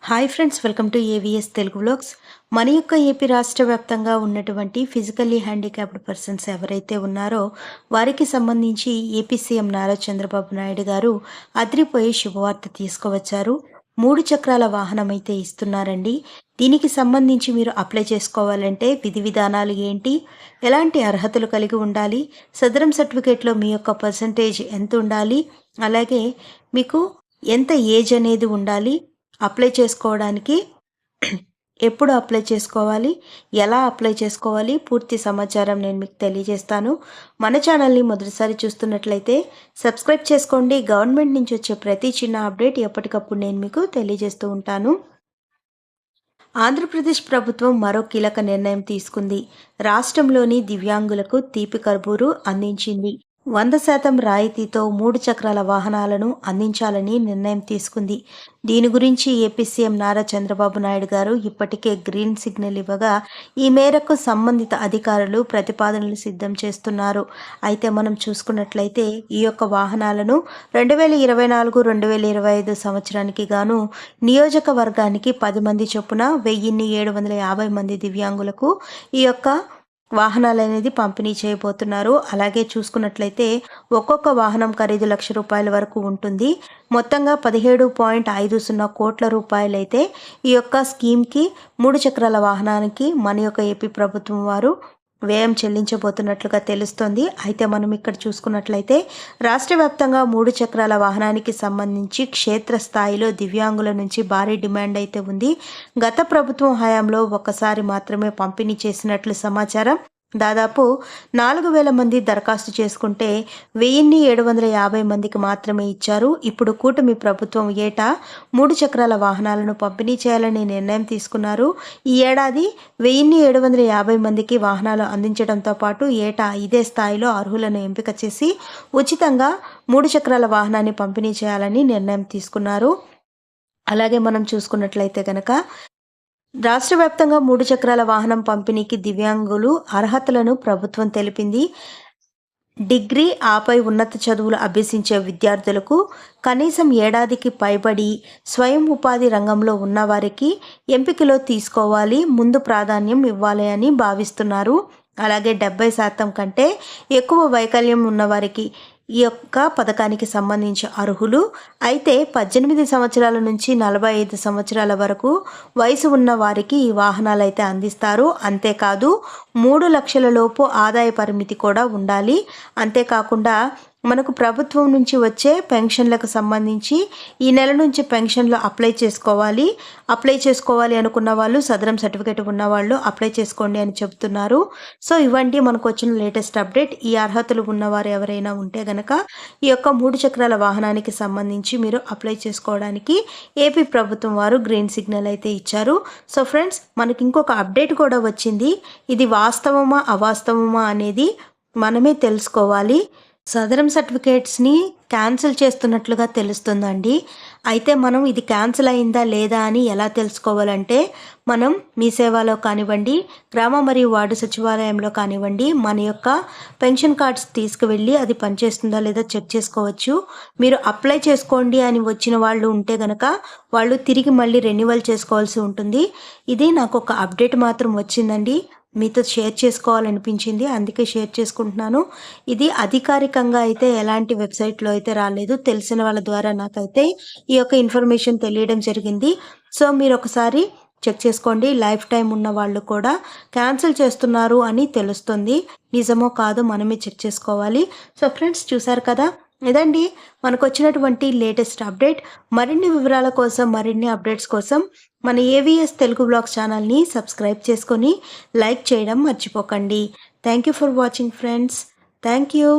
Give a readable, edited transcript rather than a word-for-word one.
Hi friends, welcome to AVS Telugu vlogs. మన యొక్క AP రాష్ట్ర వ్యాప్తంగా ఉన్నటువంటి ఫిజికల్లీ హ్యాండిక్యాప్డ్ పర్సన్స్ ఎవరైతే ఉన్నారో వారికి సంబంధించి ఏపీ సీఎం నారా చంద్రబాబు నాయుడు గారు అదిరిపోయే శుభవార్త తీసుకువచ్చారు. 3 చక్రాల వాహనం అయితే ఇస్తున్నారండి. దీనికి సంబంధించి మీరు అప్లై చేసుకోవాలంటే విధి విధానాలు ఏంటి, ఎలాంటి అర్హతలు కలిగి ఉండాలి, సదరం సర్టిఫికేట్లో మీ యొక్క పర్సంటేజ్ ఎంత ఉండాలి, అలాగే మీకు ఎంత ఏజ్ అనేది ఉండాలి, అప్లై చేసుకోవడానికి ఎప్పుడు అప్లై చేసుకోవాలి, ఎలా అప్లై చేసుకోవాలి, పూర్తి సమాచారం నేను మీకు తెలియజేస్తాను. మన ఛానల్ని మొదటిసారి చూస్తున్నట్లయితే సబ్స్క్రైబ్ చేసుకోండి. గవర్నమెంట్ నుంచి వచ్చే ప్రతి చిన్న అప్డేట్ ఎప్పటికప్పుడు నేను మీకు తెలియజేస్తూ ఉంటాను. ఆంధ్రప్రదేశ్ ప్రభుత్వం మరో కీలక నిర్ణయం తీసుకుంది. రాష్ట్రంలోని దివ్యాంగులకు తీపి కర్బూరు అందించింది. 100% రాయితీతో 3 చక్రాల వాహనాలను అందించాలని నిర్ణయం తీసుకుంది. దీని గురించి ఏపీ సీఎం నారా చంద్రబాబు నాయుడు గారు ఇప్పటికే గ్రీన్ సిగ్నల్ ఇవ్వగా ఈ మేరకు సంబంధిత అధికారులు ప్రతిపాదనలు సిద్ధం చేస్తున్నారు. అయితే మనం చూసుకున్నట్లయితే ఈ యొక్క వాహనాలను 2024-2025 సంవత్సరానికి గాను నియోజకవర్గానికి 10 మంది చొప్పున 1750 మంది దివ్యాంగులకు ఈ యొక్క వాహనాలు అనేది పంపిణీ చేయబోతున్నారు. అలాగే చూసుకున్నట్లయితే ఒక్కొక్క వాహనం ఖరీదు ₹1,00,000 వరకు ఉంటుంది. మొత్తంగా 17.50 కోట్ల రూపాయలైతే ఈ యొక్క స్కీమ్కి 3 చక్రాల వాహనానికి మన యొక్క ఏపీ ప్రభుత్వం వారు వ్యయం చెల్లించబోతున్నట్లుగా తెలుస్తోంది. అయితే మనం ఇక్కడ చూసుకున్నట్లయితే రాష్ట్ర వ్యాప్తంగా 3 చక్రాల వాహనానికి సంబంధించి క్షేత్రస్థాయిలో దివ్యాంగుల నుంచి భారీ డిమాండ్ అయితే ఉంది. గత ప్రభుత్వం హయాంలో ఒకసారి మాత్రమే పంపిణీ చేసినట్లు సమాచారం. దాదాపు 4,000 మంది దరఖాస్తు చేసుకుంటే 1,750 మందికి మాత్రమే ఇచ్చారు. ఇప్పుడు కూటమి ప్రభుత్వం ఏటా 3 చక్రాల వాహనాలను పంపిణీ చేయాలని నిర్ణయం తీసుకున్నారు. ఈ ఏడాది 1,750 మందికి వాహనాలు అందించడంతో పాటు ఏటా ఇదే స్థాయిలో అర్హులను ఎంపిక చేసి ఉచితంగా 3 చక్రాల వాహనాన్ని పంపిణీ చేయాలని నిర్ణయం తీసుకున్నారు. అలాగే మనం చూసుకున్నట్లయితే కనుక రాష్ట్ర వ్యాప్తంగా 3 చక్రాల వాహనం పంపిణీకి దివ్యాంగులు అర్హతలను ప్రభుత్వం తెలిపింది. డిగ్రీ ఆపై ఉన్నత చదువులు అభ్యసించే విద్యార్థులకు, కనీసం ఏడాదికి పైబడి స్వయం ఉపాధి రంగంలో ఉన్నవారికి ఎంపికలో తీసుకోవాలి, ముందు ప్రాధాన్యం ఇవ్వాలి అని భావిస్తున్నారు. అలాగే 70% కంటే ఎక్కువ వైకల్యం ఉన్నవారికి ఈ యొక్క పథకానికి సంబంధించి అర్హులు. అయితే 18 సంవత్సరాల నుంచి 45 సంవత్సరాల వరకు వయసు ఉన్న వారికి ఈ వాహనాలు అయితే అందిస్తారు. అంతేకాదు 3 లక్షల లోపు ఆదాయ పరిమితి కూడా ఉండాలి. అంతేకాకుండా మనకు ప్రభుత్వం నుంచి వచ్చే పెన్షన్లకు సంబంధించి ఈ నెల నుంచి పెన్షన్లు అప్లై చేసుకోవాలి అనుకున్న వాళ్ళు, సదరం సర్టిఫికేట్ ఉన్న వాళ్ళు అప్లై చేసుకోండి అని చెబుతున్నారు. సో ఇవంటి మనకు వచ్చిన లేటెస్ట్ అప్డేట్. ఈ అర్హతలు ఉన్నవారు ఎవరైనా ఉంటే గనక ఈ యొక్క 3 చక్రాల వాహనానికి సంబంధించి మీరు అప్లై చేసుకోవడానికి ఏపీ ప్రభుత్వం వారు గ్రీన్ సిగ్నల్ అయితే ఇచ్చారు. సో ఫ్రెండ్స్, మనకి ఇంకొక అప్డేట్ కూడా వచ్చింది. ఇది వాస్తవమా అవాస్తవమా అనేది మనమే తెలుసుకోవాలి. సదరం సర్టిఫికేట్స్ని క్యాన్సిల్ చేస్తున్నట్లుగా తెలుస్తుందండి. అయితే మనం ఇది క్యాన్సిల్ అయిందా లేదా అని ఎలా తెలుసుకోవాలంటే మనం మీ సేవలో కానివ్వండి, గ్రామ మరియు వార్డు సచివాలయంలో కానివ్వండి, మన యొక్క పెన్షన్ కార్డ్స్ తీసుకువెళ్ళి అది పనిచేస్తుందా లేదా చెక్ చేసుకోవచ్చు. మీరు అప్లై చేసుకోండి అని వచ్చిన వాళ్ళు ఉంటే గనక వాళ్ళు తిరిగి మళ్ళీ రెన్యువల్ చేసుకోవాల్సి ఉంటుంది. ఇది నాకు ఒక అప్డేట్ మాత్రం వచ్చిందండి, మీతో షేర్ చేసుకోవాలనిపించింది, అందుకే షేర్ చేసుకుంటున్నాను. ఇది అధికారికంగా అయితే ఎలాంటి వెబ్సైట్లో అయితే రాలేదు. తెలిసిన వాళ్ళ ద్వారా నాకైతే ఈ యొక్క ఇన్ఫర్మేషన్ తెలియడం జరిగింది. సో మీరు ఒకసారి చెక్ చేసుకోండి. లైఫ్ టైం ఉన్న వాళ్ళు కూడా క్యాన్సిల్ చేస్తున్నారు అని తెలుస్తుంది. నిజమో కాదో మనమే చెక్ చేసుకోవాలి. సో ఫ్రెండ్స్, చూసారు కదా, ఇదండి మనకు వచ్చినటువంటి లేటెస్ట్ అప్డేట్. మరిన్ని వివరాల కోసం, మరిన్ని అప్డేట్స్ కోసం మన ఏవిఎస్ తెలుగు వ్లాగ్స్ ఛానల్ని సబ్స్క్రైబ్ చేసుకొని లైక్ చేయడం మర్చిపోకండి. Thank you for watching friends. Thank you.